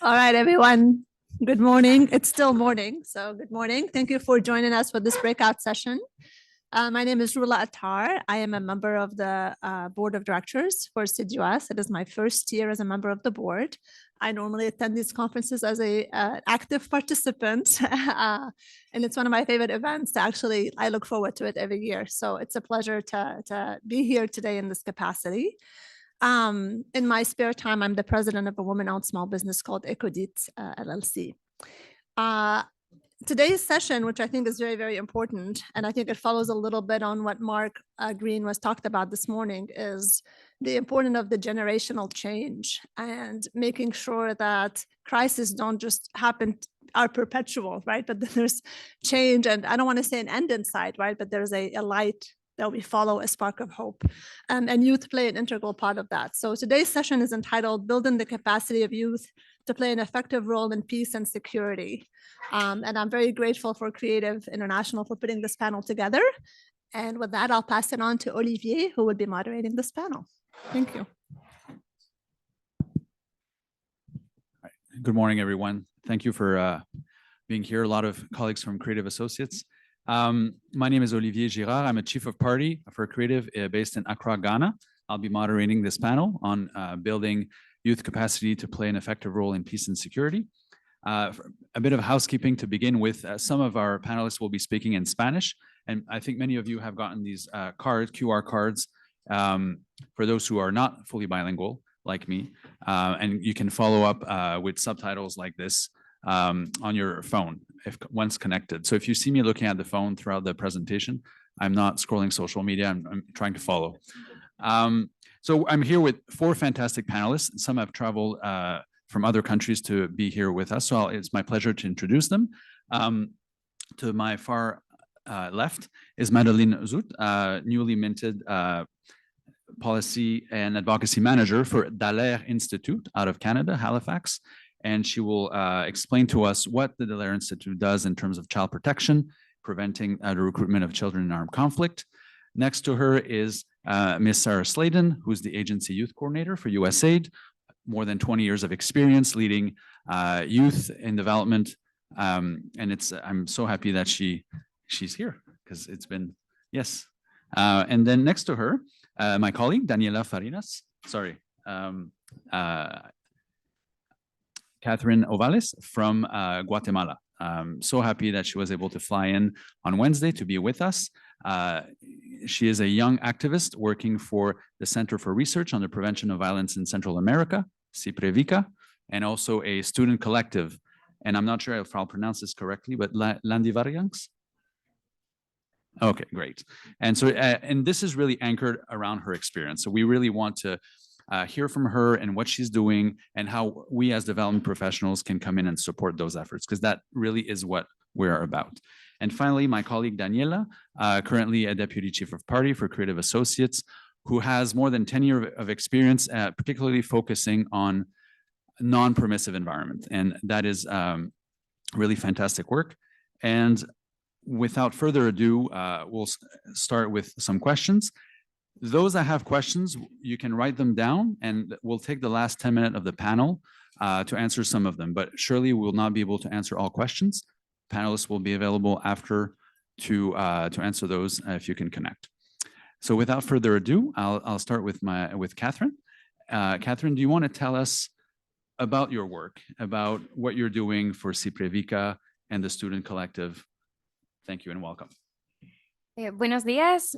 All right, everyone. Good morning. It's still morning, so good morning. Thank you for joining us for this breakout session. My name is Rula Attar. I am a member of the board of directors for SID-US. It is my first year as a member of the board. I normally attend these conferences as a active participant, and it's one of my favorite events. Actually, I look forward to it every year. So it's a pleasure to be here today in this capacity. In my spare time, I'm the president of a woman-owned small business called Ecodit LLC. Today's session, which I think is very, very important, and I think it follows a little bit on what Mark Green was talked about this morning, is the importance of the generational change and making sure that crises don't just happen, are perpetual, right? But there's change, and I don't want to say an end in sight, right? But there's a light that we follow, a spark of hope, and youth play an integral part of that. So today's session is entitled Building the Capacity of Youth to Play an Effective Role in Peace and Security. And I'm very grateful for Creative International for putting this panel together. And with that, I'll pass it on to Olivier, who will be moderating this panel. Thank you. Good morning, everyone. Thank you for being here. A lot of colleagues from Creative Associates. My name is Olivier Girard. I'm a chief of party for Creative based in Accra, Ghana. I'll be moderating this panel on building youth capacity to play an effective role in peace and security. A bit of housekeeping to begin with. Some of our panelists will be speaking in Spanish, and I think many of you have gotten these QR cards for those who are not fully bilingual, like me, and you can follow up with subtitles like this on your phone once connected. So if you see me looking at the phone throughout the presentation, I'm not scrolling social media, I'm trying to follow. So I'm here with 4 fantastic panelists. Some have traveled from other countries to be here with us, so it's my pleasure to introduce them. To my far left is Madeline Zutt, newly minted policy and advocacy manager for Dallaire Institute out of Canada, Halifax. And she will explain to us what the Dallaire Institute does in terms of child protection, preventing the recruitment of children in armed conflict. Next to her is Ms. Sarah Sladen, who's the agency youth coordinator for USAID, more than 20 years of experience leading youth in development. And I'm so happy that she's here, because it's been, yes. And then next to her, my colleague, Daniela Farinas, Katherine Ovalle from Guatemala. So happy that she was able to fly in on Wednesday to be with us. She is a young activist working for the Centro for Research on the Prevention of Violence in Central America, CIPREVICA, and also a student collective. And I'm not sure if I'll pronounce this correctly, but Landivarians? Okay, great. And so, and this is really anchored around her experience. So we really want to hear from her and what she's doing and how we as development professionals can come in and support those efforts, because that really is what we're about. And finally, my colleague Daniela, currently a deputy chief of party for Creative Associates, who has more than 10 years of experience, particularly focusing on non-permissive environment. And that is really fantastic work. And without further ado, we'll start with some questions. Those that have questions, you can write them down, and we'll take the last 10 minutes of the panel to answer some of them. But surely we will not be able to answer all questions. Panelists will be available after to answer those if you can connect. So without further ado, I'll start with Katherine. Katherine, do you want to tell us about your work, about what you're doing for CIPREVICA and the Student Collective? Thank you and welcome. Buenos días.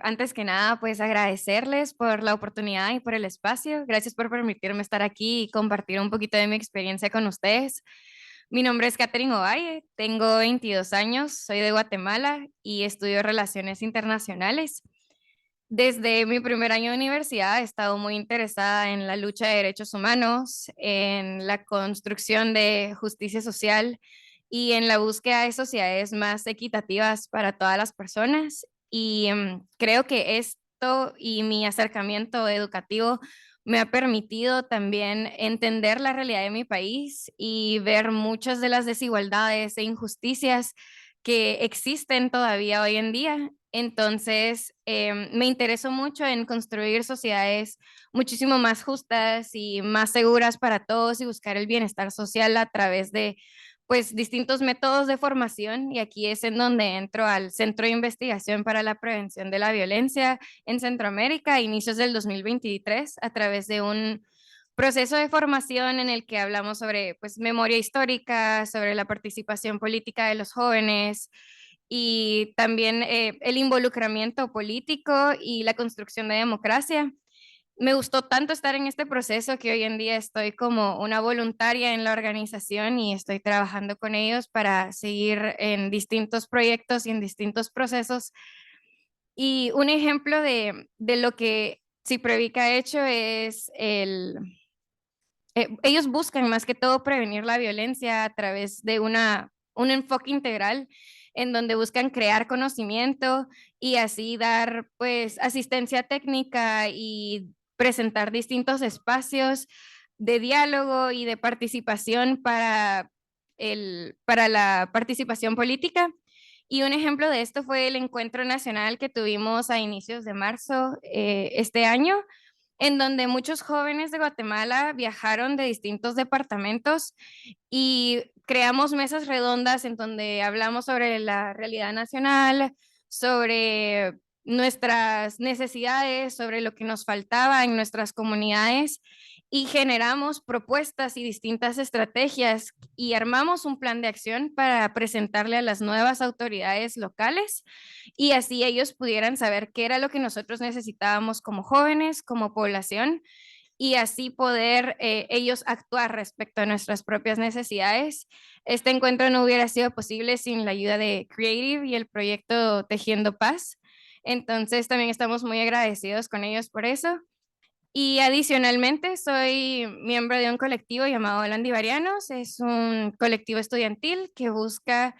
Antes que nada, pues agradecerles por la oportunidad y por el espacio. Gracias por permitirme estar aquí y compartir un poquito de mi experiencia con ustedes. Mi nombre es Katherine Ovalle, tengo 22 años, soy de Guatemala y estudio Relaciones Internacionales. Desde mi primer año de universidad he estado muy interesada en la lucha de derechos humanos, en la construcción de justicia social y en la búsqueda de sociedades más equitativas para todas las personas. Y creo que esto y mi acercamiento educativo me ha permitido también entender la realidad de mi país y ver muchas de las desigualdades e injusticias que existen todavía hoy en día. Entonces, me interesó mucho en construir sociedades muchísimo más justas y más seguras para todos y buscar el bienestar social a través de pues distintos métodos de formación, y aquí es en donde entro al Centro de Investigación para la Prevención de la Violencia en Centroamérica a inicios del 2023 a través de un proceso de formación en el que hablamos sobre pues memoria histórica, sobre la participación política de los jóvenes y también el involucramiento político y la construcción de democracia. Me gustó tanto estar en este proceso que hoy en día estoy como una voluntaria en la organización y estoy trabajando con ellos para seguir en distintos proyectos y en distintos procesos. Y un ejemplo de lo que Ciprevica ha hecho es ellos buscan más que todo prevenir la violencia a través de un enfoque integral en donde buscan crear conocimiento y así dar pues asistencia técnica y presentar distintos espacios de diálogo y de participación para la participación política. Y un ejemplo de esto fue el encuentro nacional que tuvimos a inicios de marzo este año, en donde muchos jóvenes de Guatemala viajaron de distintos departamentos y creamos mesas redondas en donde hablamos sobre la realidad nacional, sobre nuestras necesidades, sobre lo que nos faltaba en nuestras comunidades, y generamos propuestas y distintas estrategias y armamos un plan de acción para presentarle a las nuevas autoridades locales y así ellos pudieran saber qué era lo que nosotros necesitábamos como jóvenes, como población, y así poder ellos actuar respecto a nuestras propias necesidades. Este encuentro no hubiera sido posible sin la ayuda de Creative y el proyecto Tejiendo Paz. Entonces también estamos muy agradecidos con ellos por eso. Y adicionalmente soy miembro de un colectivo llamado Landivarianos. Es un colectivo estudiantil que busca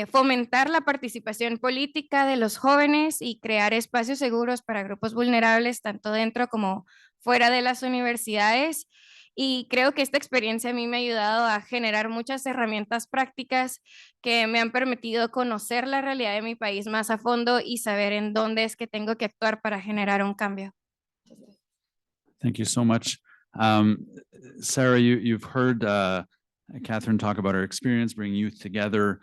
fomentar la participación política de los jóvenes y crear espacios seguros para grupos vulnerables, tanto dentro como fuera de las universidades. Y creo que esta experiencia a mí me ha ayudado a generar muchas herramientas prácticas que me han permitido conocer la realidad de mi país más a fondo y saber en dónde es que tengo que actuar para generar un cambio. Thank you so much. Sarah, you've heard Katherine talk about her experience bringing youth together,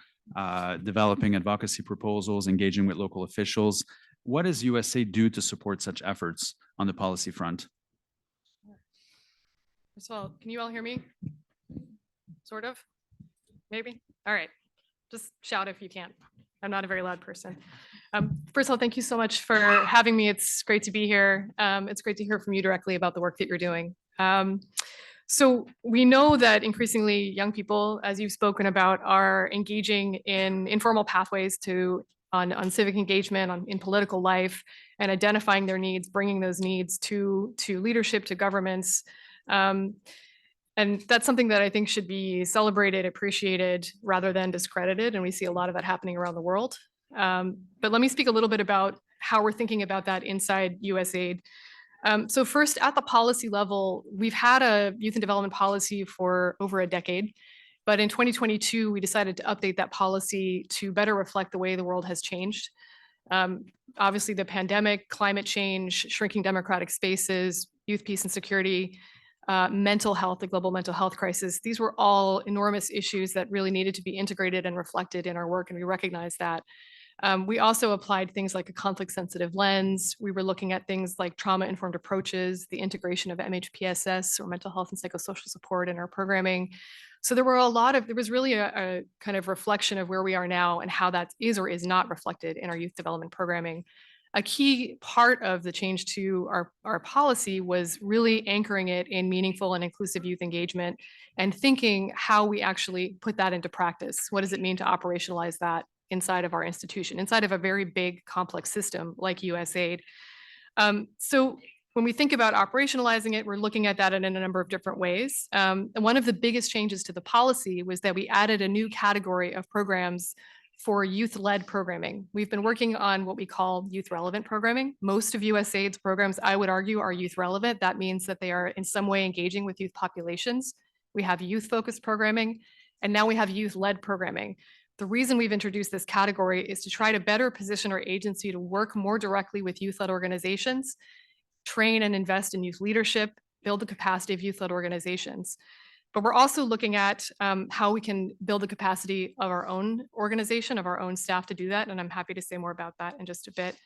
developing advocacy proposals, engaging with local officials. What does USAID do to support such efforts on the policy front? First of all, can you all hear me? Sort of? Maybe? All right. Just shout if you can't. I'm not a very loud person. First of all, thank you so much for having me. It's great to be here. It's great to hear from you directly about the work that you're doing. So we know that increasingly young people, as you've spoken about, are engaging in informal pathways on civic engagement, in political life, and identifying their needs, bringing those needs to leadership, to governments. And that's something that I think should be celebrated, appreciated, rather than discredited. And we see a lot of that happening around the world. But let me speak a little bit about how we're thinking about that inside USAID. So first, at the policy level, we've had a youth and development policy for over a decade. But in 2022, we decided to update that policy to better reflect the way the world has changed. Obviously, the pandemic, climate change, shrinking democratic spaces, youth peace and security, mental health, the global mental health crisis. These were all enormous issues that really needed to be integrated and reflected in our work, and we recognize that. We also applied things like a conflict-sensitive lens. We were looking at things like trauma-informed approaches, the integration of MHPSS or mental health and psychosocial support in our programming. So there was really a kind of reflection of where we are now and how that is or is not reflected in our youth development programming. A key part of the change to our policy was really anchoring it in meaningful and inclusive youth engagement and thinking how we actually put that into practice. What does it mean to operationalize that inside of our institution, inside of a very big, complex system like USAID? So when we think about operationalizing it, we're looking at that in a number of different ways. And one of the biggest changes to the policy was that we added a new category of programs for youth-led programming. We've been working on what we call youth-relevant programming. Most of USAID's programs, I would argue, are youth-relevant. That means that they are in some way engaging with youth populations. We have youth-focused programming, and now we have youth-led programming. The reason we've introduced this category is to try to better position our agency to work more directly with youth-led organizations, train and invest in youth leadership, build the capacity of youth-led organizations. But we're also looking at how we can build the capacity of our own organization, of our own staff to do that. And I'm happy to say more about that in just a bit.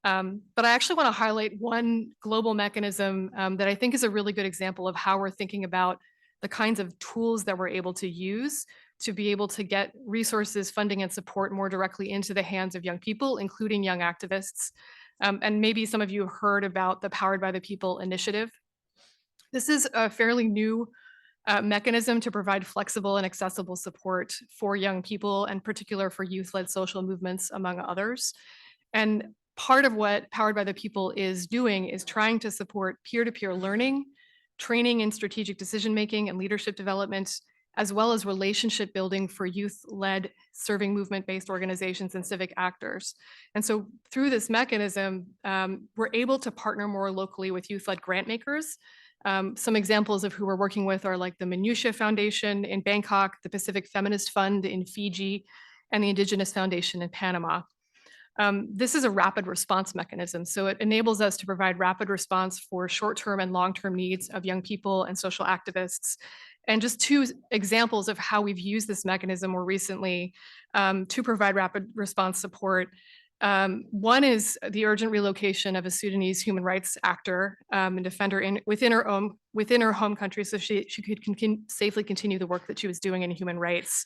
But I actually want to highlight one global mechanism that I think is a really good example of how we're thinking about the kinds of tools that we're able to use to be able to get resources, funding, and support more directly into the hands of young people, including young activists. And maybe some of you have heard about the Powered by the People initiative. This is a fairly new mechanism to provide flexible and accessible support for young people, and particular for youth-led social movements, among others. And part of what Powered by the People is doing is trying to support peer-to-peer learning, training in strategic decision-making and leadership development, as well as relationship building for youth-led serving movement-based organizations and civic actors. And so through this mechanism, we're able to partner more locally with youth-led grant makers. Some examples of who we're working with are like the Minutia Foundation in Bangkok, the Pacific Feminist Fund in Fiji, and the Indigenous Foundation in Panama. This is a rapid response mechanism, so it enables us to provide rapid response for short-term and long-term needs of young people and social activists. And just two examples of how we've used this mechanism more recently to provide rapid response support. One is the urgent relocation of a Sudanese human rights actor and defender within her home country, so she could safely continue the work that she was doing in human rights.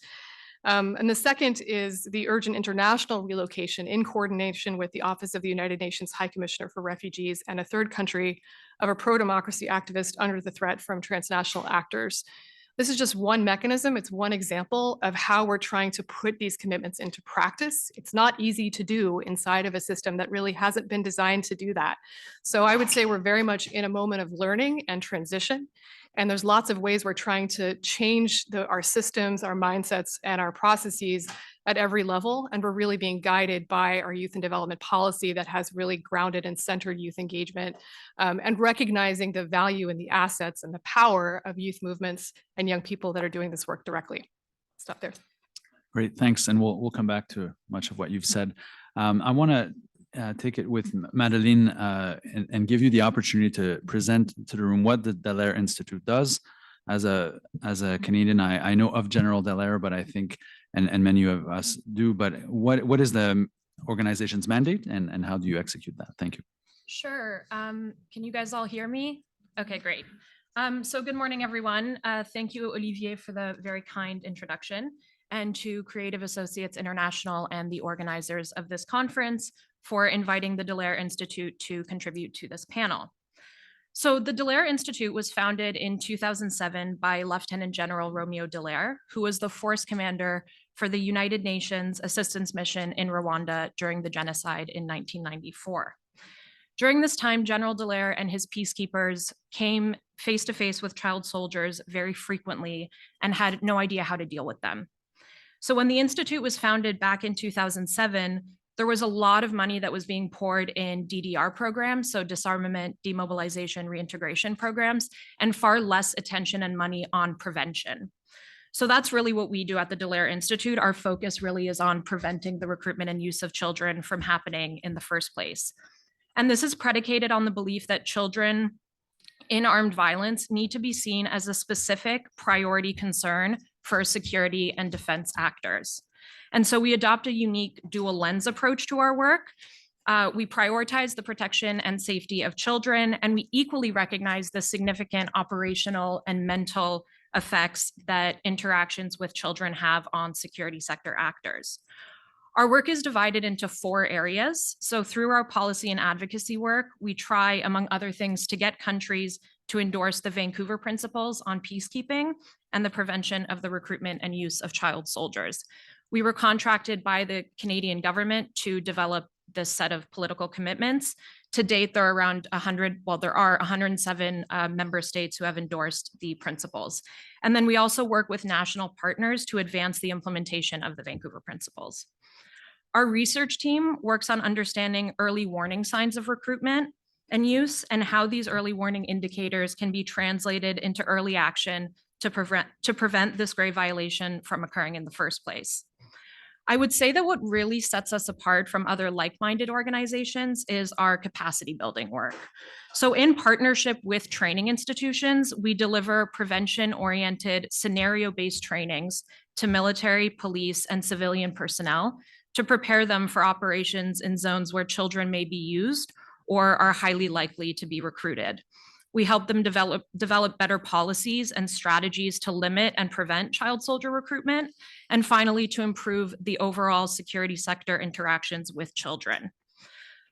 And the second is the urgent international relocation in coordination with the Office of the United Nations High Commissioner for Refugees and a third country of a pro-democracy activist under the threat from transnational actors. This is just one mechanism. It's one example of how we're trying to put these commitments into practice. It's not easy to do inside of a system that really hasn't been designed to do that. So I would say we're very much in a moment of learning and transition. And there's lots of ways we're trying to change our systems, our mindsets, and our processes at every level. And we're really being guided by our youth and development policy that has really grounded and centered youth engagement, and recognizing the value and the assets and the power of youth movements and young people that are doing this work directly. Stop there. Great, thanks. And we'll come back to much of what you've said. I want to take it with Madeline and give you the opportunity to present to the room what the Dallaire Institute does. As a Canadian, I know of General Dallaire, but I think, and many of us do, but what is the organization's mandate and how do you execute that? Thank you. Sure. Can you guys all hear me? Okay, great. So good morning, everyone. Thank you, Olivier, for the very kind introduction, and to Creative Associates International and the organizers of this conference for inviting the Dallaire Institute to contribute to this panel. So the Dallaire Institute was founded in 2007 by Lieutenant General Romeo Dallaire, who was the force commander for the United Nations Assistance Mission in Rwanda during the genocide in 1994. During this time, General Dallaire and his peacekeepers came face to face with child soldiers very frequently and had no idea how to deal with them. So when the Institute was founded back in 2007, there was a lot of money that was being poured in DDR programs, so disarmament, demobilization, reintegration programs, and far less attention and money on prevention. So that's really what we do at the Dallaire Institute. Our focus really is on preventing the recruitment and use of children from happening in the first place. And this is predicated on the belief that children in armed violence need to be seen as a specific priority concern for security and defense actors. And so we adopt a unique dual lens approach to our work. We prioritize the protection and safety of children, and we equally recognize the significant operational and mental effects that interactions with children have on security sector actors. Our work is divided into 4 areas. So through our policy and advocacy work, we try, among other things, to get countries to endorse the Vancouver Principles on peacekeeping and the prevention of the recruitment and use of child soldiers. We were contracted by the Canadian government to develop this set of political commitments. To date, there are around 107 member states who have endorsed the principles. And then we also work with national partners to advance the implementation of the Vancouver Principles. Our research team works on understanding early warning signs of recruitment and use, and how these early warning indicators can be translated into early action to prevent this grave violation from occurring in the first place. I would say that what really sets us apart from other like-minded organizations is our capacity building work. So in partnership with training institutions, we deliver prevention-oriented scenario-based trainings to military, police, and civilian personnel to prepare them for operations in zones where children may be used or are highly likely to be recruited. We help them develop better policies and strategies to limit and prevent child soldier recruitment, and finally, to improve the overall security sector interactions with children.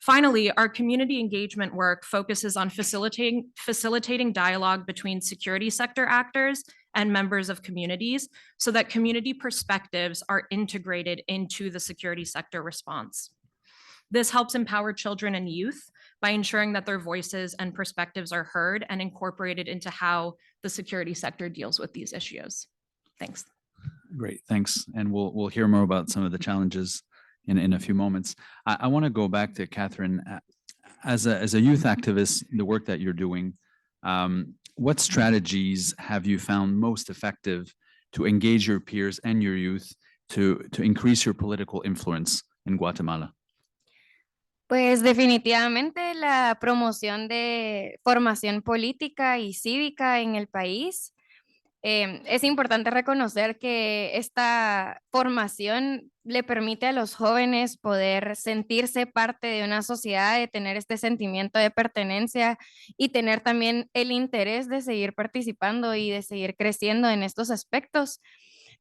Finally, our community engagement work focuses on facilitating dialogue between security sector actors and members of communities so that community perspectives are integrated into the security sector response. This helps empower children and youth by ensuring that their voices and perspectives are heard and incorporated into how the security sector deals with these issues. Thanks. Great, thanks. And we'll hear more about some of the challenges in a few moments. I want to go back to Katherine. As a youth activist, the work that you're doing, what strategies have you found most effective to engage your peers and your youth to increase your political influence in Guatemala? Pues definitivamente la promoción de formación política y cívica en el país. Es importante reconocer que esta formación le permite a los jóvenes poder sentirse parte de una sociedad, de tener este sentimiento de pertenencia y tener también el interés de seguir participando y de seguir creciendo en estos aspectos.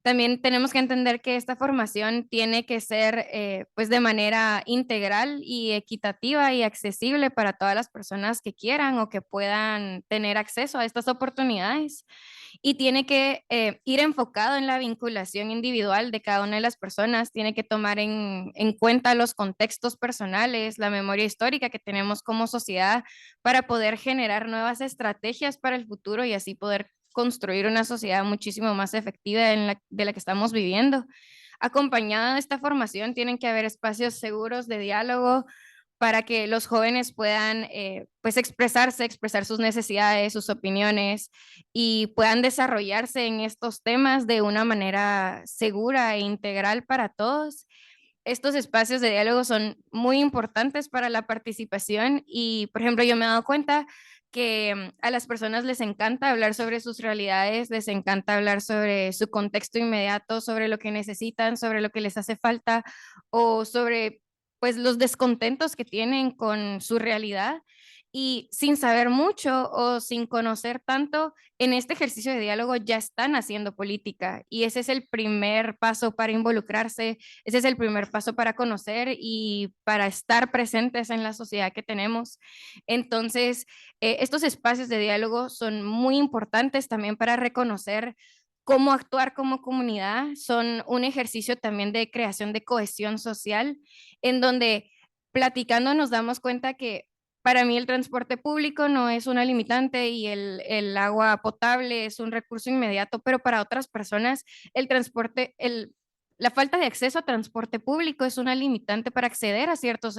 También tenemos que entender que esta formación tiene que ser pues de manera integral y equitativa y accesible para todas las personas que quieran o que puedan tener acceso a estas oportunidades. Y tiene que ir enfocado en la vinculación individual de cada una de las personas, tiene que tomar en cuenta los contextos personales, la memoria histórica que tenemos como sociedad para poder generar nuevas estrategias para el futuro y así poder construir una sociedad muchísimo más efectiva de la que estamos viviendo. Acompañada de esta formación tienen que haber espacios seguros de diálogo para que los jóvenes puedan pues expresar sus necesidades, sus opiniones y puedan desarrollarse en estos temas de una manera segura e integral para todos. Estos espacios de diálogo son muy importantes para la participación y, por ejemplo, yo me he dado cuenta que a las personas les encanta hablar sobre sus realidades, les encanta hablar sobre su contexto inmediato, sobre lo que necesitan, sobre lo que les hace falta o sobre pues los descontentos que tienen con su realidad y sin saber mucho o sin conocer tanto, en este ejercicio de diálogo ya están haciendo política y ese es el primer paso para involucrarse, ese es el primer paso para conocer y para estar presentes en la sociedad que tenemos. Entonces, estos espacios de diálogo son muy importantes también para reconocer cómo actuar como comunidad, son un ejercicio también de creación de cohesión social, en donde platicando nos damos cuenta que para mí el transporte público no es una limitante y el agua potable es un recurso inmediato, pero para otras personas el transporte, la falta de acceso a transporte público es una limitante para acceder a ciertos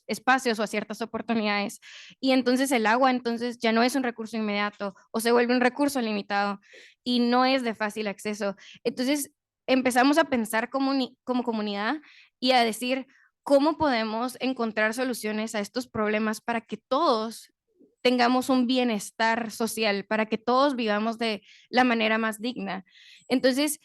espacios o a ciertas oportunidades. Y entonces el agua entonces ya no es un recurso inmediato o se vuelve un recurso limitado y no es de fácil acceso. Entonces empezamos a pensar como comunidad y a decir cómo podemos encontrar soluciones a estos problemas para que todos tengamos un bienestar social, para que todos vivamos de la manera más digna. Entonces,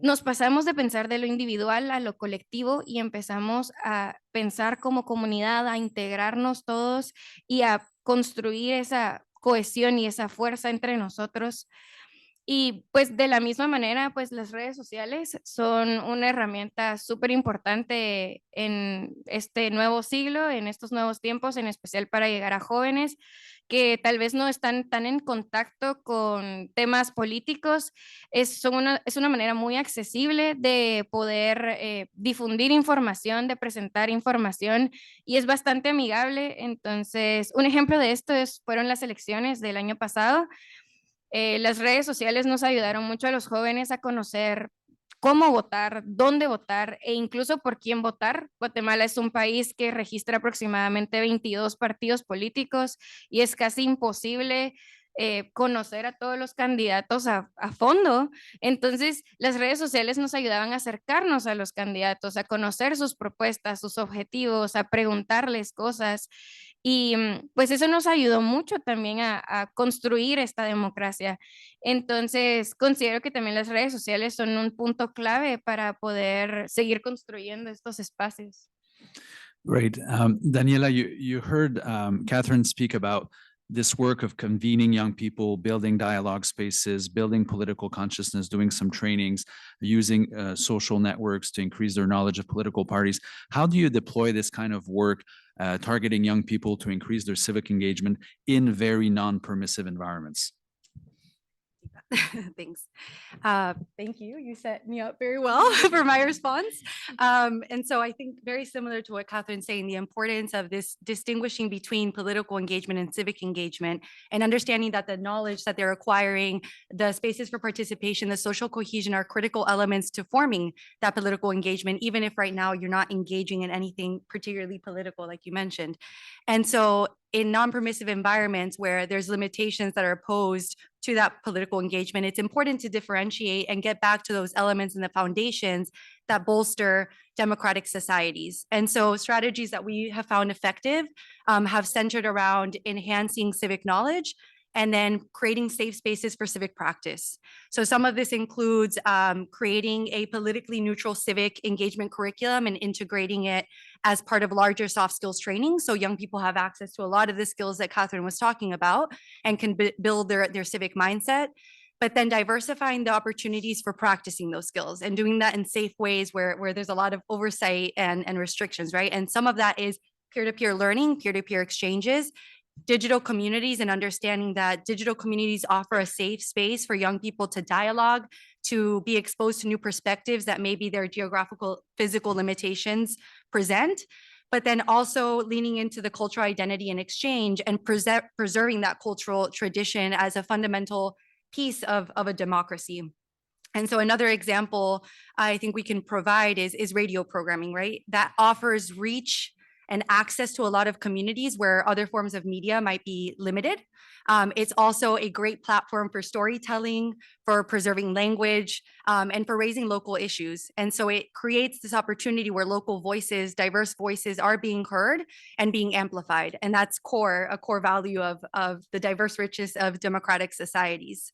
nos pasamos de pensar de lo individual a lo colectivo y empezamos a pensar como comunidad, a integrarnos todos y a construir esa cohesión y esa fuerza entre nosotros. Y pues de la misma manera, pues las redes sociales son una herramienta súper importante en este nuevo siglo, en estos nuevos tiempos, en especial para llegar a jóvenes que tal vez no están tan en contacto con temas políticos. Es una manera muy accesible de poder difundir información, de presentar información y es bastante amigable. Entonces, un ejemplo de esto fueron las elecciones del año pasado. Las redes sociales nos ayudaron mucho a los jóvenes a conocer cómo votar, dónde votar e incluso por quién votar. Guatemala es un país que registra aproximadamente 22 partidos políticos y es casi imposible conocer a todos los candidatos a fondo. Entonces, las redes sociales nos ayudaban a acercarnos a los candidatos, a conocer sus propuestas, sus objetivos, a preguntarles cosas. Y pues eso nos ayudó mucho también a construir esta democracia. Entonces, considero que también las redes sociales son un punto clave para poder seguir construyendo estos espacios. Great. Daniela, you heard Katherine speak about this work of convening young people, building dialogue spaces, building political consciousness, doing some trainings, using social networks to increase their knowledge of political parties. How do you deploy this kind of work targeting young people to increase their civic engagement in very non-permissive environments? Thanks. Thank you. You set me up very well for my response. And so I think very similar to what Katherine's saying, the importance of this distinguishing between political engagement and civic engagement, and understanding that the knowledge that they're acquiring, the spaces for participation, the social cohesion are critical elements to forming that political engagement, even if right now you're not engaging in anything particularly political, like you mentioned. And so in non-permissive environments where there's limitations that are posed to that political engagement, it's important to differentiate and get back to those elements and the foundations that bolster democratic societies. And so strategies that we have found effective have centered around enhancing civic knowledge and then creating safe spaces for civic practice. So some of this includes creating a politically neutral civic engagement curriculum and integrating it as part of larger soft skills training. So young people have access to a lot of the skills that Katherine was talking about and can build their civic mindset, but then diversifying the opportunities for practicing those skills and doing that in safe ways where there's a lot of oversight and restrictions, right? And some of that is peer-to-peer learning, peer-to-peer exchanges, digital communities, and understanding that digital communities offer a safe space for young people to dialogue, to be exposed to new perspectives that maybe their geographical, physical limitations present, but then also leaning into the cultural identity and exchange and preserving that cultural tradition as a fundamental piece of a democracy. And so another example I think we can provide is radio programming, right? That offers reach and access to a lot of communities where other forms of media might be limited. It's also a great platform for storytelling, for preserving language, and for raising local issues. And so it creates this opportunity where local voices, diverse voices are being heard and being amplified. And that's a core value of the diverse richness of democratic societies.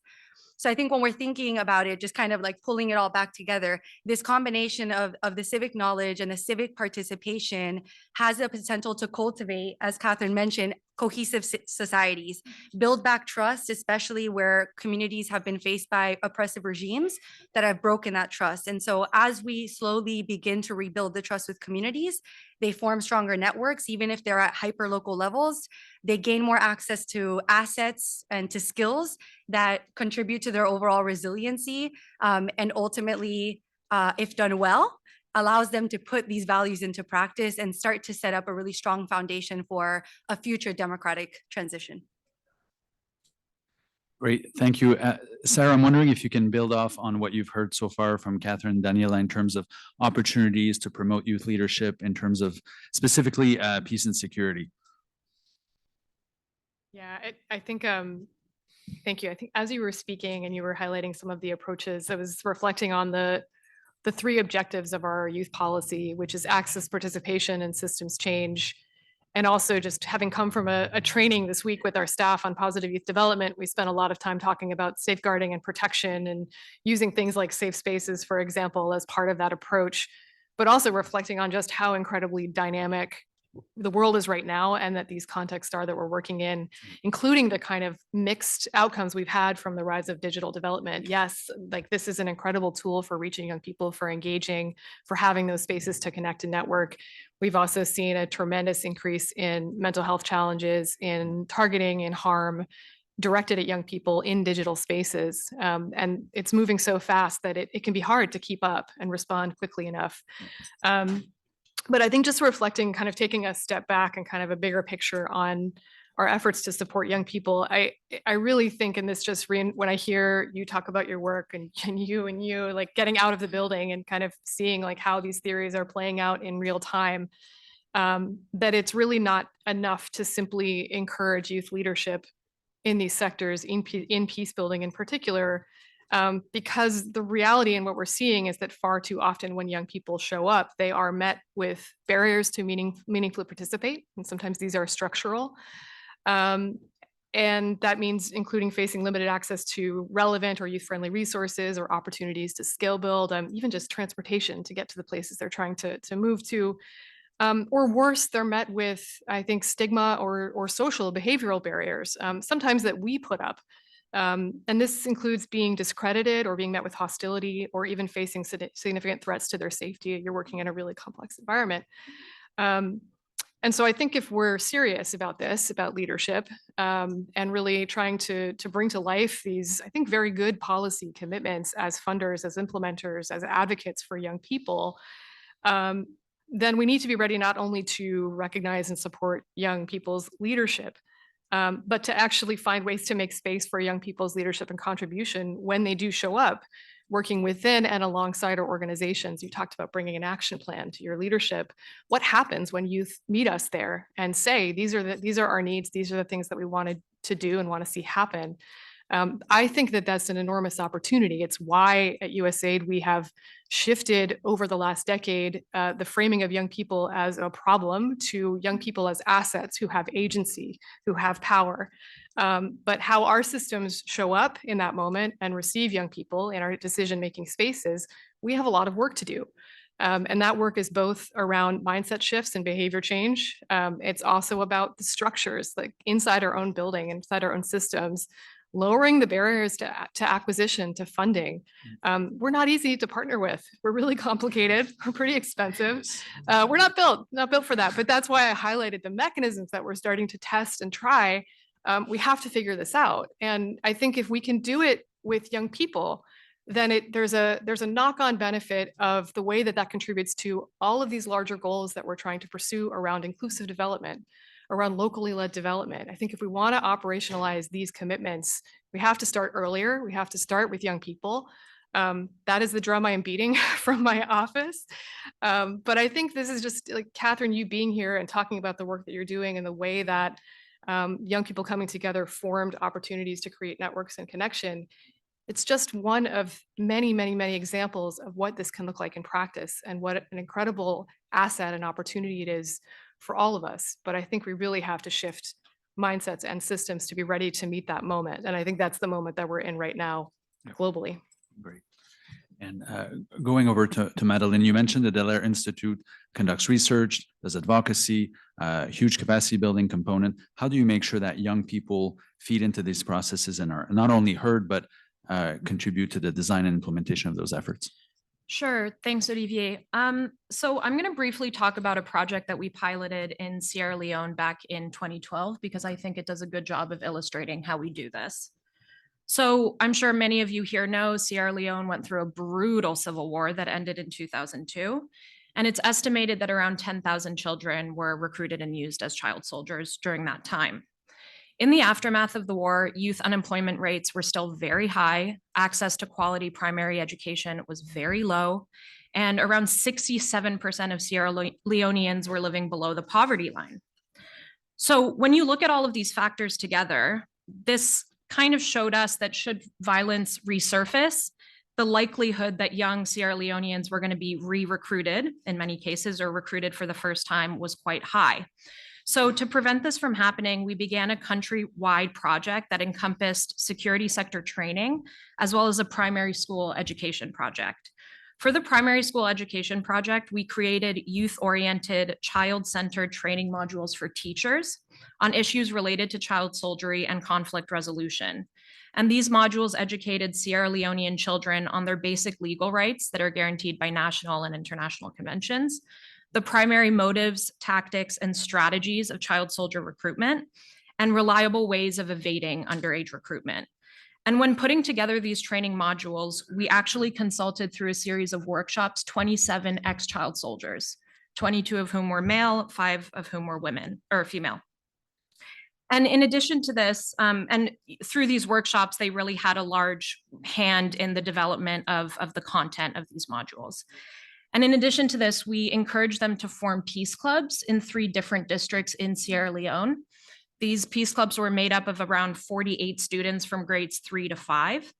So I think when we're thinking about it, just kind of like pulling it all back together, this combination of the civic knowledge and the civic participation has the potential to cultivate, as Katherine mentioned, cohesive societies, build back trust, especially where communities have been faced by oppressive regimes that have broken that trust. And so as we slowly begin to rebuild the trust with communities, they form stronger networks, even if they're at hyper-local levels. They gain more access to assets and to skills that contribute to their overall resiliency, and ultimately, if done well, allows them to put these values into practice and start to set up a really strong foundation for a future democratic transition. Great, thank you. Sarah, I'm wondering if you can build off on what you've heard so far from Katherine and Daniela in terms of opportunities to promote youth leadership in terms of specifically peace and security. Yeah, I think, thank you. I think as you were speaking and you were highlighting some of the approaches, I was reflecting on the three objectives of our youth policy, which is access, participation, and systems change. And also just having come from a training this week with our staff on positive youth development, we spent a lot of time talking about safeguarding and protection and using things like safe spaces, for example, as part of that approach, but also reflecting on just how incredibly dynamic the world is right now and that these contexts are that we're working in, including the kind of mixed outcomes we've had from the rise of digital development. Yes, like this is an incredible tool for reaching young people, for engaging, for having those spaces to connect and network. We've also seen a tremendous increase in mental health challenges, in targeting and harm directed at young people in digital spaces. And it's moving so fast that it can be hard to keep up and respond quickly enough. But I think just reflecting, kind of taking a step back and kind of a bigger picture on our efforts to support young people, I really think, and this just when I hear you talk about your work and you like getting out of the building and kind of seeing like how these theories are playing out in real time, that it's really not enough to simply encourage youth leadership in these sectors, in peace building in particular, because the reality and what we're seeing is that far too often when young people show up, they are met with barriers to meaningfully participate. And sometimes these are structural. And that means including facing limited access to relevant or youth-friendly resources or opportunities to skill build, even just transportation to get to the places they're trying to move to. Or worse, they're met with, I think, stigma or social behavioral barriers, sometimes that we put up. And this includes being discredited or being met with hostility or even facing significant threats to their safety. You're working in a really complex environment. And so I think if we're serious about this, about leadership, and really trying to bring to life these, I think, very good policy commitments as funders, as implementers, as advocates for young people, then we need to be ready not only to recognize and support young people's leadership, but to actually find ways to make space for young people's leadership and contribution when they do show up, working within and alongside our organizations. You talked about bringing an action plan to your leadership. What happens when youth meet us there and say, these are our needs, these are the things that we wanted to do and want to see happen? I think that that's an enormous opportunity. It's why at USAID we have shifted over the last decade the framing of young people as a problem to young people as assets who have agency, who have power. But how our systems show up in that moment and receive young people in our decision-making spaces, we have a lot of work to do. And that work is both around mindset shifts and behavior change. It's also about the structures, like inside our own building, inside our own systems, lowering the barriers to acquisition, to funding. We're not easy to partner with. We're really complicated. We're pretty expensive. We're not built for that. But that's why I highlighted the mechanisms that we're starting to test and try. We have to figure this out. And I think if we can do it with young people, then there's a knock-on benefit of the way that contributes to all of these larger goals that we're trying to pursue around inclusive development, around locally led development. I think if we want to operationalize these commitments, we have to start earlier. We have to start with young people. That is the drum I am beating from my office. But I think this is just like, Katherine, you being here and talking about the work that you're doing and the way that young people coming together formed opportunities to create networks and connection. It's just one of many, many, many examples of what this can look like in practice and what an incredible asset and opportunity it is for all of us. But I think we really have to shift mindsets and systems to be ready to meet that moment. And I think that's the moment that we're in right now globally. Great. And going over to Madeline, you mentioned the Dallaire Institute conducts research, does advocacy, huge capacity building component. How do you make sure that young people feed into these processes and are not only heard, but contribute to the design and implementation of those efforts? Sure. Thanks, Olivier. So I'm going to briefly talk about a project that we piloted in Sierra Leone back in 2012, because I think it does a good job of illustrating how we do this. So I'm sure many of you here know Sierra Leone went through a brutal civil war that ended in 2002. And it's estimated that around 10,000 children were recruited and used as child soldiers during that time. In the aftermath of the war, youth unemployment rates were still very high. Access to quality primary education was very low. And around 67% of Sierra Leoneans were living below the poverty line. So when you look at all of these factors together, this kind of showed us that should violence resurface, the likelihood that young Sierra Leoneans were going to be re-recruited in many cases or recruited for the first time was quite high. So to prevent this from happening, we began a country-wide project that encompassed security sector training, as well as a primary school education project. For the primary school education project, we created youth-oriented, child-centered training modules for teachers on issues related to child soldiery and conflict resolution. And these modules educated Sierra Leonean children on their basic legal rights that are guaranteed by national and international conventions, the primary motives, tactics, and strategies of child soldier recruitment, and reliable ways of evading underage recruitment. And when putting together these training modules, we actually consulted through a series of workshops 27 ex-child soldiers, 22 of whom were male, 5 of whom were women or female. And in addition to this, and through these workshops, they really had a large hand in the development of the content of these modules. And in addition to this, we encouraged them to form peace clubs in 3 different districts in Sierra Leone. These peace clubs were made up of around 48 students from grades 3 to 5.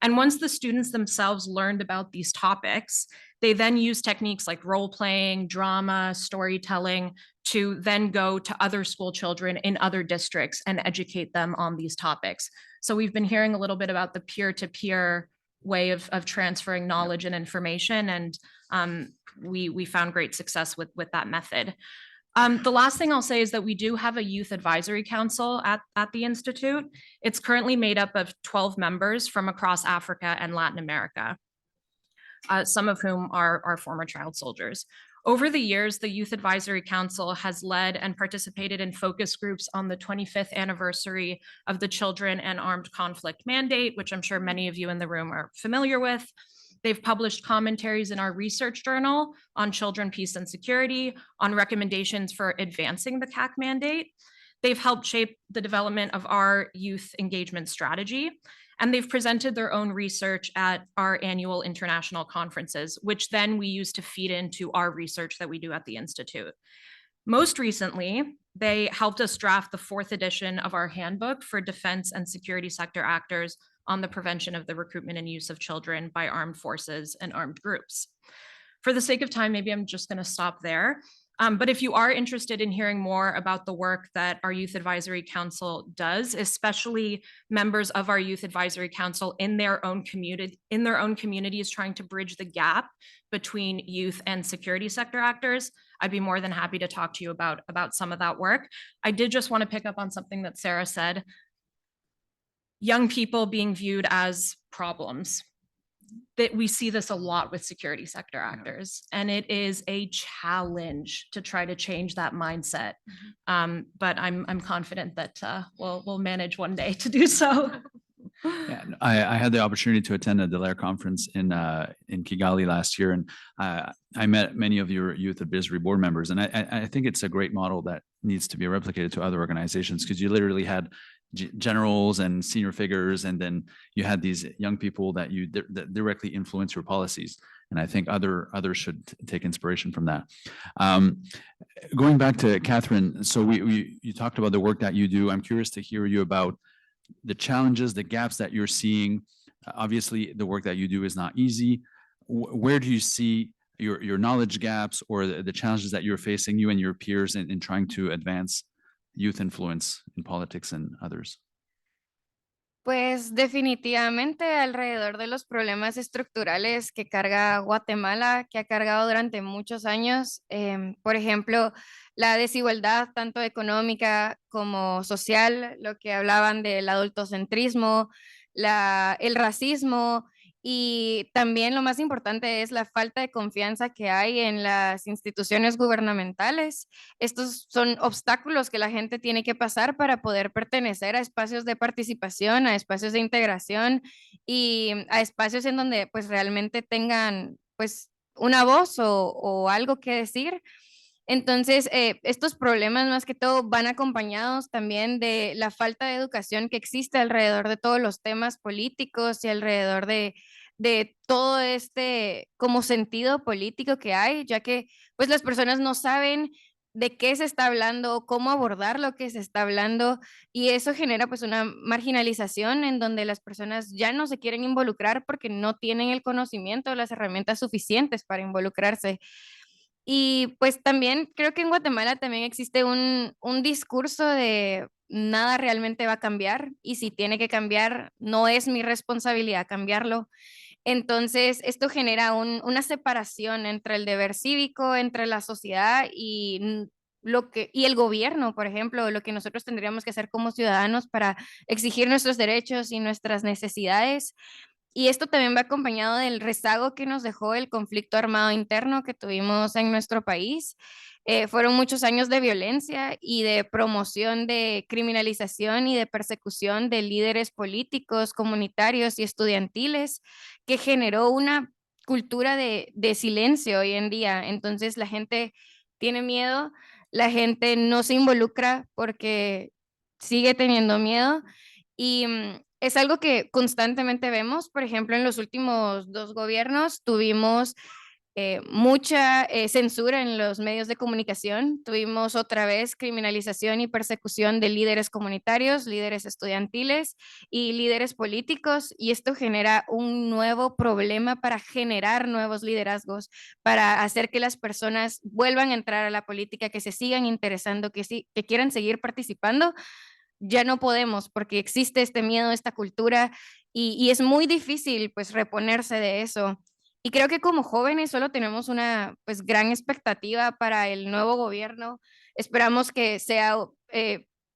And once the students themselves learned about these topics, they then used techniques like role playing, drama, storytelling to then go to other school children in other districts and educate them on these topics. So we've been hearing a little bit about the peer-to-peer way of transferring knowledge and information, and we found great success with that method. The last thing I'll say is that we do have a youth advisory council at the Institute. It's currently made up of 12 members from across Africa and Latin America, some of whom are former child soldiers. Over the years, the Youth Advisory Council has led and participated in focus groups on the 25th anniversary of the Children and Armed Conflict Mandate, which I'm sure many of you in the room are familiar with. They've published commentaries in our research journal on children, peace, and security, on recommendations for advancing the CAC mandate. They've helped shape the development of our youth engagement strategy, and they've presented their own research at our annual international conferences, which then we use to feed into our research that we do at the Institute. Most recently, they helped us draft the 4th edition of our handbook for defense and security sector actors on the prevention of the recruitment and use of children by armed forces and armed groups. For the sake of time, maybe I'm just going to stop there. But if you are interested in hearing more about the work that our Youth Advisory Council does, especially members of our Youth Advisory Council in their own communities trying to bridge the gap between youth and security sector actors, I'd be more than happy to talk to you about some of that work. I did just want to pick up on something that Sarah said. Young people being viewed as problems. That we see this a lot with security sector actors, and it is a challenge to try to change that mindset. But I'm confident that we'll manage one day to do so. Yeah, I had the opportunity to attend a Dallaire conference in Kigali last year, and I met many of your youth advisory board members, and I think it's a great model that needs to be replicated to other organizations, because you literally had generals and senior figures, and then you had these young people that that directly influence your policies. And I think others should take inspiration from that. Going back to Katherine, so you talked about the work that you do. I'm curious to hear you about the challenges, the gaps that you're seeing. Obviously, the work that you do is not easy. Where do you see your knowledge gaps or the challenges that you're facing, you and your peers, in trying to advance youth influence in politics and others? Pues definitivamente alrededor de los problemas estructurales que carga Guatemala, que ha cargado durante muchos años, por ejemplo, la desigualdad tanto económica como social, lo que hablaban del adultocentrismo, el racismo, y también lo más importante es la falta de confianza que hay en las instituciones gubernamentales. Estos son obstáculos que la gente tiene que pasar para poder pertenecer a espacios de participación, a espacios de integración y a espacios en donde pues realmente tengan pues una voz o algo que decir. Entonces, estos problemas más que todo van acompañados también de la falta de educación que existe alrededor de todos los temas políticos y alrededor de todo este como sentido político que hay, ya que pues las personas no saben de qué se está hablando, cómo abordar lo que se está hablando, y eso genera pues una marginalización en donde las personas ya no se quieren involucrar porque no tienen el conocimiento o las herramientas suficientes para involucrarse. Y pues también creo que en Guatemala también existe un discurso de nada realmente va a cambiar, y si tiene que cambiar, no es mi responsabilidad cambiarlo. Entonces, esto genera una separación entre el deber cívico, entre la sociedad y el gobierno, por ejemplo, lo que nosotros tendríamos que hacer como ciudadanos para exigir nuestros derechos y nuestras necesidades. Y esto también va acompañado del rezago que nos dejó el conflicto armado interno que tuvimos en nuestro país. Fueron muchos años de violencia y de promoción de criminalización y de persecución de líderes políticos, comunitarios y estudiantiles, que generó una cultura de silencio hoy en día. Entonces la gente tiene miedo, la gente no se involucra porque sigue teniendo miedo, y es algo que constantemente vemos. Por ejemplo, en los últimos 2 gobiernos tuvimos mucha censura en los medios de comunicación. Tuvimos otra vez criminalización y persecución de líderes comunitarios, líderes estudiantiles y líderes políticos, y esto genera un nuevo problema para generar nuevos liderazgos, para hacer que las personas vuelvan a entrar a la política, que se sigan interesando, que quieran seguir participando. Ya no podemos porque existe este miedo, esta cultura, y es muy difícil pues reponerse de eso. Y creo que como jóvenes solo tenemos una pues gran expectativa para el nuevo gobierno. Esperamos que sea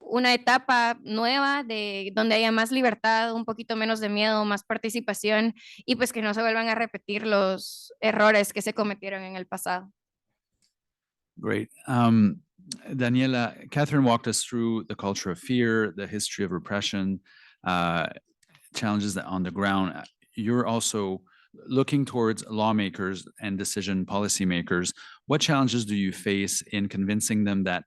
una etapa nueva de donde haya más libertad, un poquito menos de miedo, más participación, y pues que no se vuelvan a repetir los errores que se cometieron en el pasado. Great. Daniela, Katherine walked us through the culture of fear, the history of repression, challenges that on the ground. You're also looking towards lawmakers and decision policymakers. What challenges do you face in convincing them that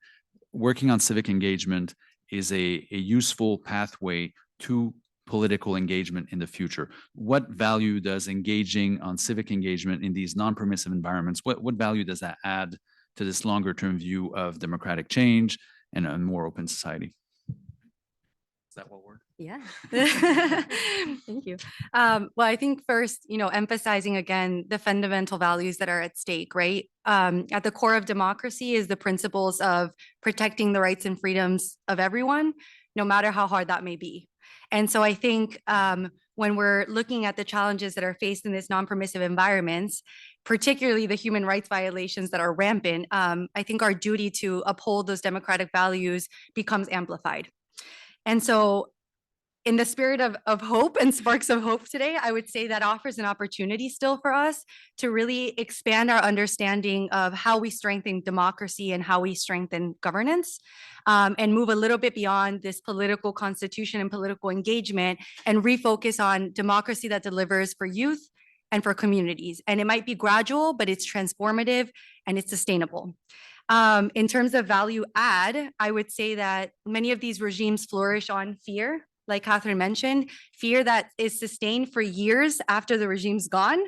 working on civic engagement is a useful pathway to political engagement in the future? What value does engaging on civic engagement in these non-permissive environments, what value does that add to this longer term view of democratic change and a more open society? Is that what word? Yeah. Thank you. Well, I think first, emphasizing again the fundamental values that are at stake, right? At the core of democracy is the principles of protecting the rights and freedoms of everyone, no matter how hard that may be. And so I think when we're looking at the challenges that are faced in this non-permissive environments, particularly the human rights violations that are rampant, I think our duty to uphold those democratic values becomes amplified. And so in the spirit of hope and sparks of hope today, I would say that offers an opportunity still for us to really expand our understanding of how we strengthen democracy and how we strengthen governance, and move a little bit beyond this political constitution and political engagement and refocus on democracy that delivers for youth and for communities. And it might be gradual, but it's transformative and it's sustainable. In terms of value add, I would say that many of these regimes flourish on fear, like Katherine mentioned, fear that is sustained for years after the regime's gone.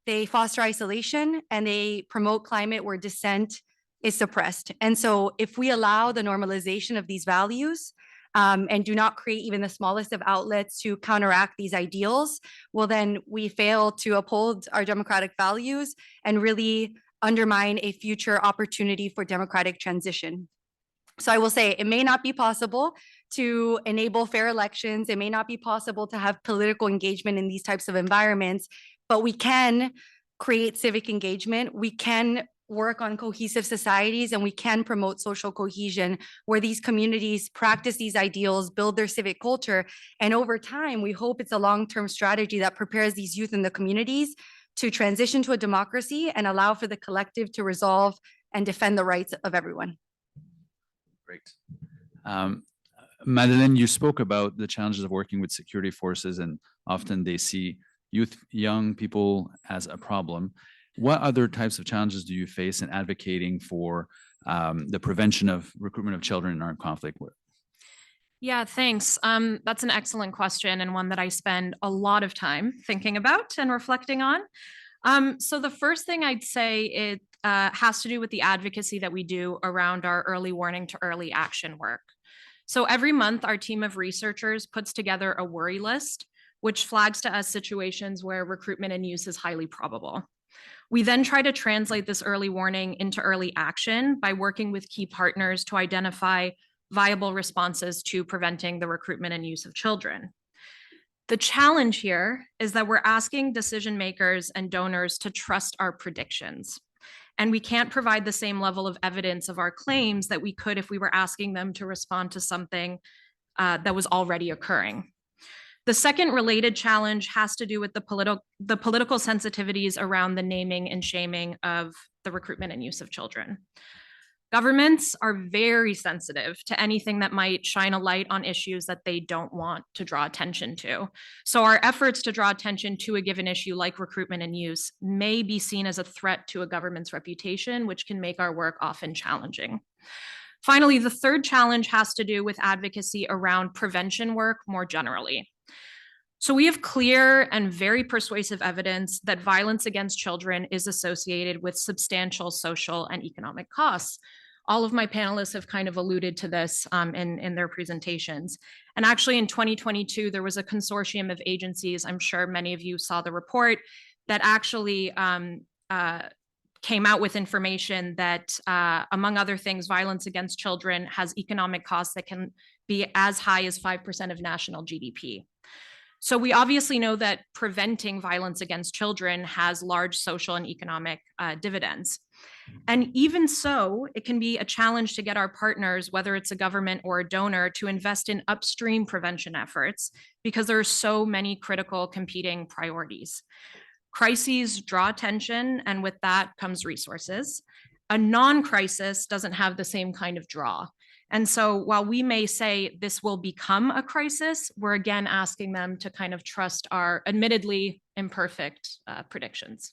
They foster isolation and they promote climate where dissent is suppressed. And so if we allow the normalization of these values and do not create even the smallest of outlets to counteract these ideals, well, then we fail to uphold our democratic values and really undermine a future opportunity for democratic transition. So I will say it may not be possible to enable fair elections. It may not be possible to have political engagement in these types of environments, but we can create civic engagement. We can work on cohesive societies and we can promote social cohesion where these communities practice these ideals, build their civic culture. And over time, we hope it's a long-term strategy that prepares these youth in the communities to transition to a democracy and allow for the collective to resolve and defend the rights of everyone. Great. Madeline, you spoke about the challenges of working with security forces, and often they see young people as a problem. What other types of challenges do you face in advocating for the prevention of recruitment of children in armed conflict? Yeah, thanks. That's an excellent question and one that I spend a lot of time thinking about and reflecting on. So the first thing I'd say it has to do with the advocacy that we do around our early warning to early action work. So every month, our team of researchers puts together a worry list, which flags to us situations where recruitment and use is highly probable. We then try to translate this early warning into early action by working with key partners to identify viable responses to preventing the recruitment and use of children. The challenge here is that we're asking decision makers and donors to trust our predictions. And we can't provide the same level of evidence of our claims that we could if we were asking them to respond to something that was already occurring. The second related challenge has to do with the political sensitivities around the naming and shaming of the recruitment and use of children. Governments are very sensitive to anything that might shine a light on issues that they don't want to draw attention to. So our efforts to draw attention to a given issue like recruitment and use may be seen as a threat to a government's reputation, which can make our work often challenging. Finally, the third challenge has to do with advocacy around prevention work more generally. So we have clear and very persuasive evidence that violence against children is associated with substantial social and economic costs. All of my panelists have kind of alluded to this in their presentations. And actually in 2022, there was a consortium of agencies, I'm sure many of you saw the report, that actually came out with information that, among other things, violence against children has economic costs that can be as high as 5% of national GDP. So we obviously know that preventing violence against children has large social and economic dividends. And even so, it can be a challenge to get our partners, whether it's a government or a donor, to invest in upstream prevention efforts because there are so many critical competing priorities. Crises draw attention, and with that comes resources. A non-crisis doesn't have the same kind of draw. And so while we may say this will become a crisis, we're again asking them to kind of trust our admittedly imperfect predictions.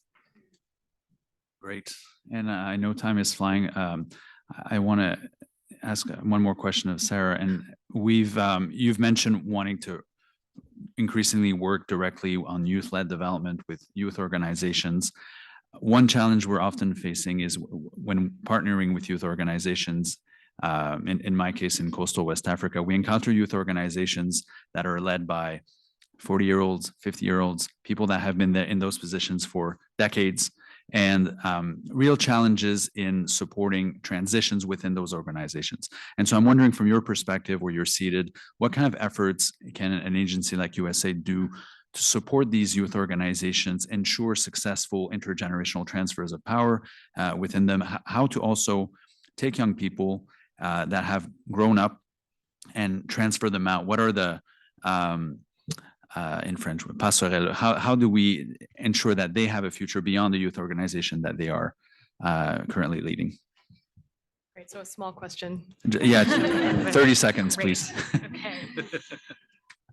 Great. And I know time is flying. I want to ask one more question of Sarah. And you've mentioned wanting to increasingly work directly on youth-led development with youth organizations. One challenge we're often facing is when partnering with youth organizations, in my case, in coastal West Africa, we encounter youth organizations that are led by 40-year-olds, 50-year-olds, people that have been there in those positions for decades, and real challenges in supporting transitions within those organizations. And so I'm wondering, from your perspective, where you're seated, what kind of efforts can an agency like USAID do to support these youth organizations, ensure successful intergenerational transfers of power within them, how to also take young people that have grown up and transfer them out? What are the, in French, passerelles, how do we ensure that they have a future beyond the youth organization that they are currently leading? Great, so a small question. Yeah, 30 seconds, please. Okay.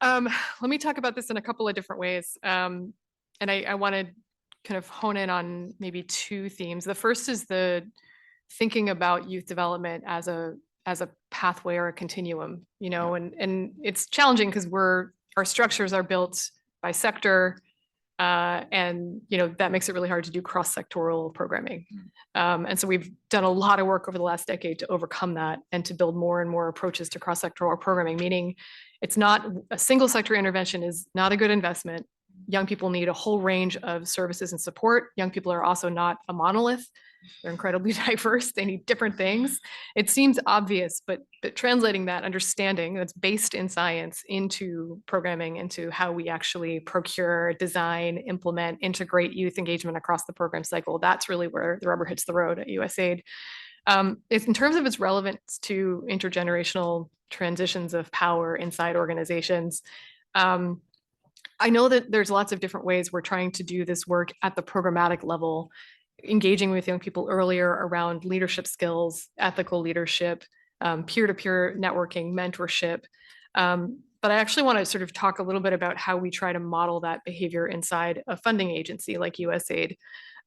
Let me talk about this in a couple of different ways. And I want to kind of hone in on maybe two themes. The first is the thinking about youth development as a pathway or a continuum, you know, and it's challenging because our structures are built by sector, and you know that makes it really hard to do cross-sectoral programming. And so we've done a lot of work over the last decade to overcome that and to build more and more approaches to cross-sectoral programming, meaning it's not a single sector intervention is not a good investment. Young people need a whole range of services and support. Young people are also not a monolith. They're incredibly diverse. They need different things. It seems obvious, but translating that understanding that's based in science into programming, into how we actually procure, design, implement, integrate youth engagement across the program cycle, that's really where the rubber hits the road at USAID. In terms of its relevance to intergenerational transitions of power inside organizations, I know that there's lots of different ways we're trying to do this work at the programmatic level, engaging with young people earlier around leadership skills, ethical leadership, peer-to-peer networking, mentorship. But I actually want to sort of talk a little bit about how we try to model that behavior inside a funding agency like USAID.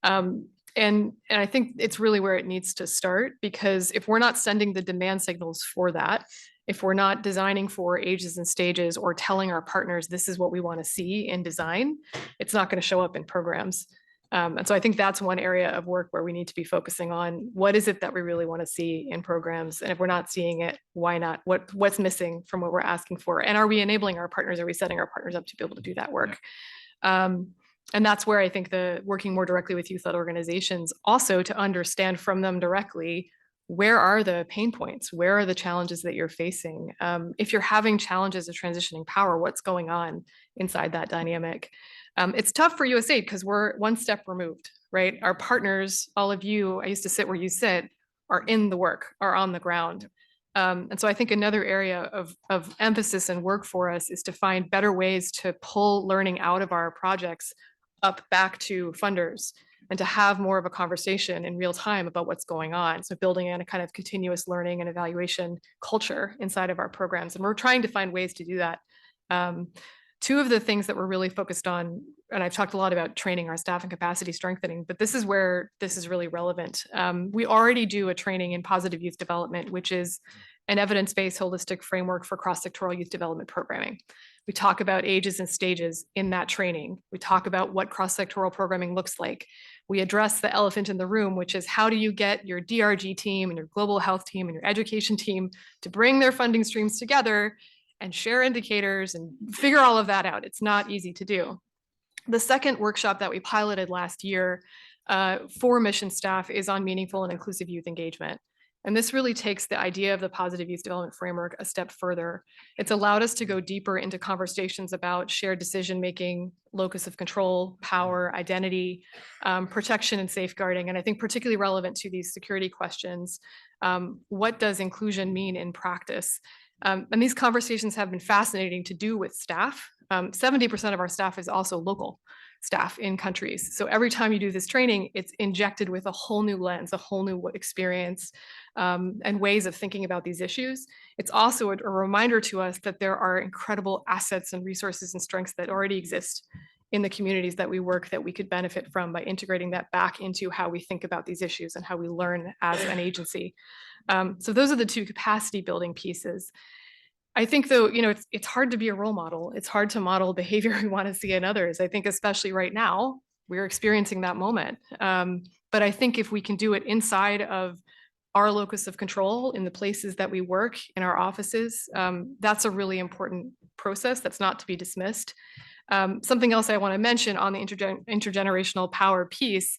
And I think it's really where it needs to start, because if we're not sending the demand signals for that, if we're not designing for ages and stages or telling our partners this is what we want to see in design, it's not going to show up in programs. And so I think that's one area of work where we need to be focusing on what is it that we really want to see in programs, and if we're not seeing it, why not? What's missing from what we're asking for, and are we enabling our partners? Are we setting our partners up to be able to do that work? And that's where I think the working more directly with youth-led organizations, also to understand from them directly, where are the pain points? Where are the challenges that you're facing? If you're having challenges of transitioning power, what's going on inside that dynamic? It's tough for USAID because we're one step removed, right? Our partners, all of you, I used to sit where you sit, are in the work, are on the ground. And so I think another area of emphasis and work for us is to find better ways to pull learning out of our projects up back to funders, and to have more of a conversation in real time about what's going on. So building in a kind of continuous learning and evaluation culture inside of our programs. And we're trying to find ways to do that. Two of the things that we're really focused on, and I've talked a lot about training our staff and capacity strengthening, but this is where this is really relevant. We already do a training in positive youth development, which is an evidence-based holistic framework for cross-sectoral youth development programming. We talk about ages and stages in that training. We talk about what cross-sectoral programming looks like. We address the elephant in the room, which is how do you get your DRG team and your global health team and your education team to bring their funding streams together and share indicators and figure all of that out. It's not easy to do. The second workshop that we piloted last year for mission staff is on meaningful and inclusive youth engagement. And this really takes the idea of the positive youth development framework a step further. It's allowed us to go deeper into conversations about shared decision-making, locus of control, power, identity, protection and safeguarding. And I think particularly relevant to these security questions, what does inclusion mean in practice? And these conversations have been fascinating to do with staff. 70% of our staff is also local staff in countries. So every time you do this training, it's injected with a whole new lens, a whole new experience, and ways of thinking about these issues. It's also a reminder to us that there are incredible assets and resources and strengths that already exist in the communities that we work that we could benefit from by integrating that back into how we think about these issues and how we learn as an agency. So those are the two capacity building pieces. I think though, it's hard to be a role model. It's hard to model behavior we want to see in others. I think especially right now, we're experiencing that moment. But I think if we can do it inside of our locus of control in the places that we work, in our offices, that's a really important process that's not to be dismissed. Something else I want to mention on the intergenerational power piece,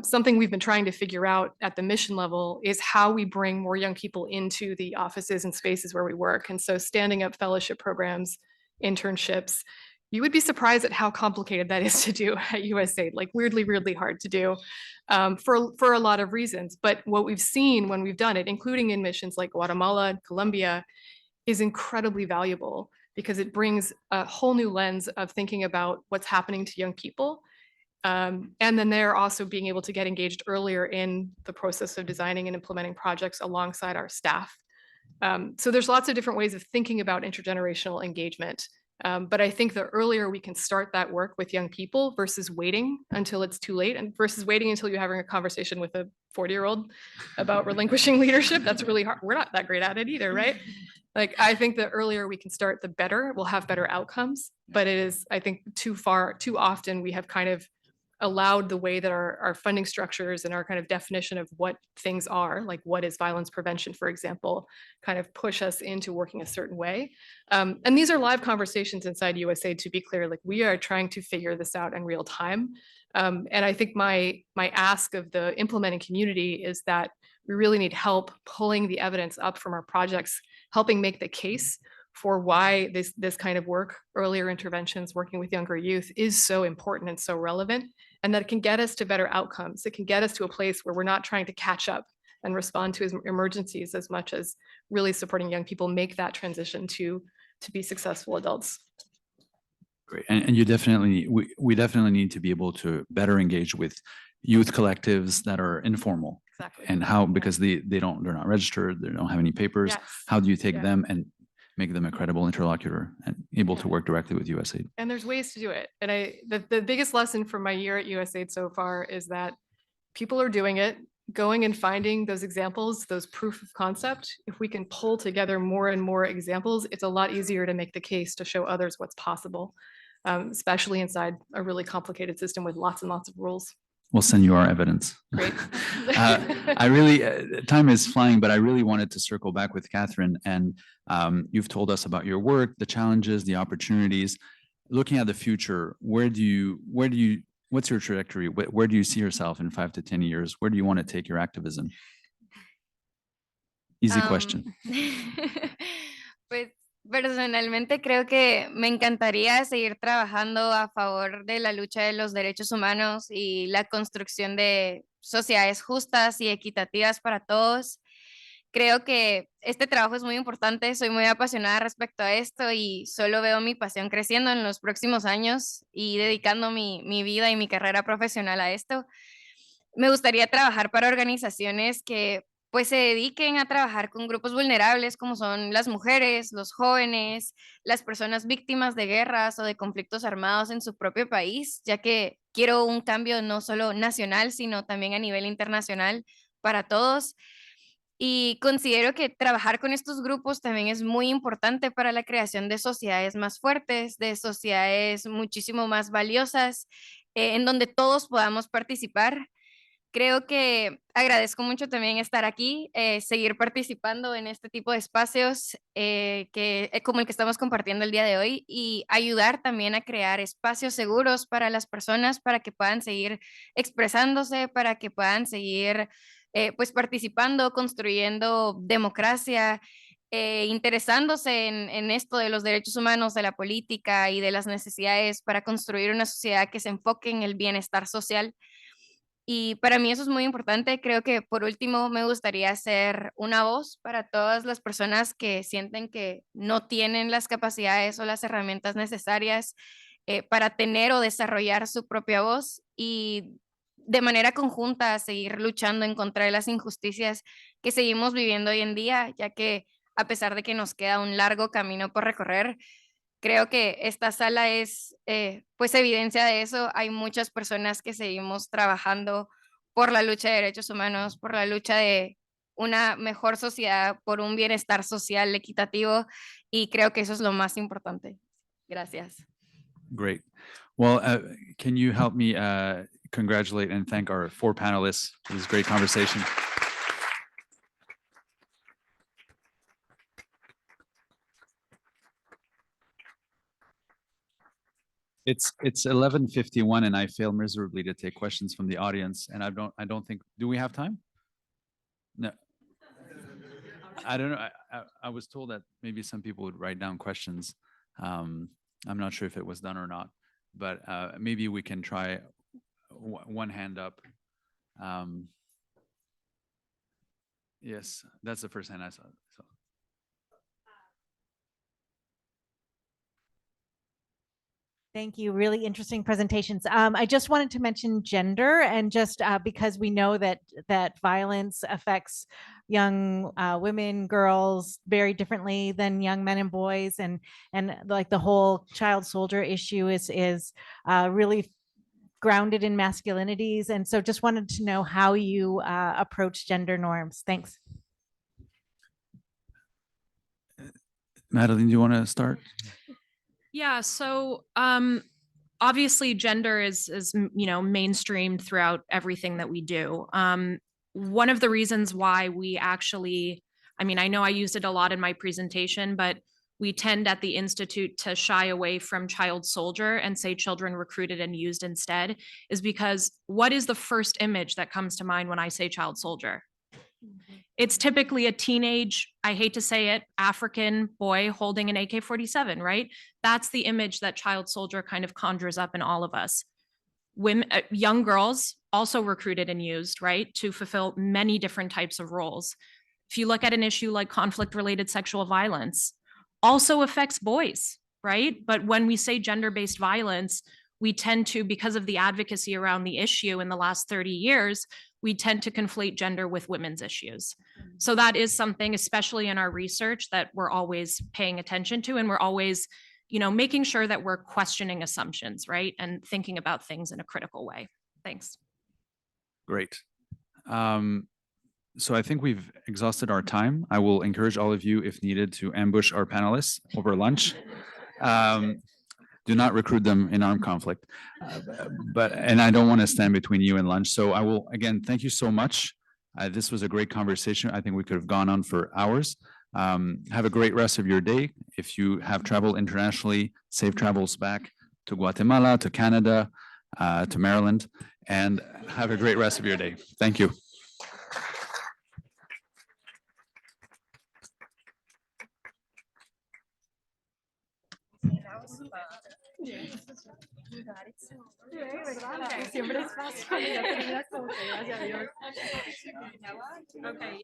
something we've been trying to figure out at the mission level is how we bring more young people into the offices and spaces where we work. And so standing up fellowship programs, internships, you would be surprised at how complicated that is to do at USAID, like weirdly, weirdly hard to do for a lot of reasons. But what we've seen when we've done it, including in missions like Guatemala and Colombia, is incredibly valuable because it brings a whole new lens of thinking about what's happening to young people. And then they're also being able to get engaged earlier in the process of designing and implementing projects alongside our staff. So there's lots of different ways of thinking about intergenerational engagement. But I think the earlier we can start that work with young people versus waiting until it's too late and versus waiting until you're having a conversation with a 40-year-old about relinquishing leadership, that's really hard. We're not that great at it either, right? Like, I think the earlier we can start, the better. We'll have better outcomes. But it is, I think, too often we have kind of allowed the way that our funding structures and our kind of definition of what things are, like what is violence prevention, for example, kind of push us into working a certain way. And these are live conversations inside USAID, to be clear, like we are trying to figure this out in real time. And I think my ask of the implementing community is that we really need help pulling the evidence up from our projects, helping make the case for why this kind of work, earlier interventions, working with younger youth is so important and so relevant, and that it can get us to better outcomes. It can get us to a place where we're not trying to catch up and respond to emergencies as much as really supporting young people make that transition to be successful adults. Great, and you definitely, we definitely need to be able to better engage with youth collectives that are informal. Exactly. And how, because they're not registered, they don't have any papers. Yes. How do you take Yeah. them and make them a credible interlocutor and able to Yeah. work directly with USAID? And there's ways to do it. And the biggest lesson from my year at USAID so far is that people are doing it, going and finding those examples, those proof of concept. If we can pull together more and more examples, it's a lot easier to make the case to show others what's possible, especially inside a really complicated system with lots and lots of rules. We'll send you our evidence. Great. I really, time is flying, but I really wanted to circle back with Katherine, and you've told us about your work, the challenges, the opportunities. Looking at the future, what's your trajectory? Where do you see yourself in 5 to 10 years? Where do you want to take your activism? Easy question. Pues personalmente creo que me encantaría seguir trabajando a favor de la lucha de los derechos humanos y la construcción de sociedades justas y equitativas para todos. Creo que este trabajo es muy importante, soy muy apasionada respecto a esto y solo veo mi pasión creciendo en los próximos años y dedicando mi vida y mi carrera profesional a esto. Me gustaría trabajar para organizaciones que pues se dediquen a trabajar con grupos vulnerables como son las mujeres, los jóvenes, las personas víctimas de guerras o de conflictos armados en su propio país, ya que quiero un cambio no solo nacional, sino también a nivel internacional para todos. Y considero que trabajar con estos grupos también es muy importante para la creación de sociedades más fuertes, de sociedades muchísimo más valiosas, en donde todos podamos participar. Creo que agradezco mucho también estar aquí, seguir participando en este tipo de espacios como el que estamos compartiendo el día de hoy y ayudar también a crear espacios seguros para las personas para que puedan seguir expresándose, para que puedan seguir pues participando, construyendo democracia, interesándose en esto de los derechos humanos, de la política y de las necesidades para construir una sociedad que se enfoque en el bienestar social. Y para mí eso es muy importante. Creo que por último me gustaría ser una voz para todas las personas que sienten que no tienen las capacidades o las herramientas necesarias para tener o desarrollar su propia voz y de manera conjunta seguir luchando en contra de las injusticias que seguimos viviendo hoy en día, ya que a pesar de que nos queda un largo camino por recorrer, creo que esta sala es pues evidencia de eso. Hay muchas personas que seguimos trabajando por la lucha de derechos humanos, por la lucha de una mejor sociedad, por un bienestar social equitativo y creo que eso es lo más importante. Gracias. Great. Well, can you help me congratulate and thank our 4 panelists for this great conversation? It's 11:51 and I fail miserably to take questions from the audience, and I don't think, do we have time? No. I don't know. I was told that maybe some people would write down questions. I'm not sure if it was done or not, but maybe we can try one hand up. Yes, that's the first hand I saw. Thank you. Really interesting presentations. I just wanted to mention gender, and just because we know that violence affects young women, girls very differently than young men and boys, and like the whole child soldier issue is really grounded in masculinities. And so just wanted to know how you approach gender norms. Thanks. Madeline, do you want to start? Yeah, so obviously gender is mainstreamed throughout everything that we do. One of the reasons why we actually, I know I used it a lot in my presentation, but we tend at the Institute to shy away from child soldier and say children recruited and used instead, is because what is the first image that comes to mind when I say child soldier? It's typically a teenage, I hate to say it, African boy holding an AK-47, right? That's the image that child soldier kind of conjures up in all of us. Women, young girls also recruited and used, right, to fulfill many different types of roles. If you look at an issue like conflict-related sexual violence, also affects boys, right? But when we say gender-based violence, we tend to, because of the advocacy around the issue in the last 30 years, we tend to conflate gender with women's issues. So that is something, especially in our research, that we're always paying attention to, and we're always, making sure that we're questioning assumptions, right? And thinking about things in a critical way. Thanks. Great. So I think we've exhausted our time. I will encourage all of you, if needed, to ambush our panelists over lunch. Do not recruit them in armed conflict. And I don't want to stand between you and lunch. So I will, again, thank you so much. This was a great conversation. I think we could have gone on for hours. Have a great rest of your day. If you have traveled internationally, safe travels back to Guatemala, to Canada, to Maryland, and have a great rest of your day. Thank you. Siempre es fácil. Okay.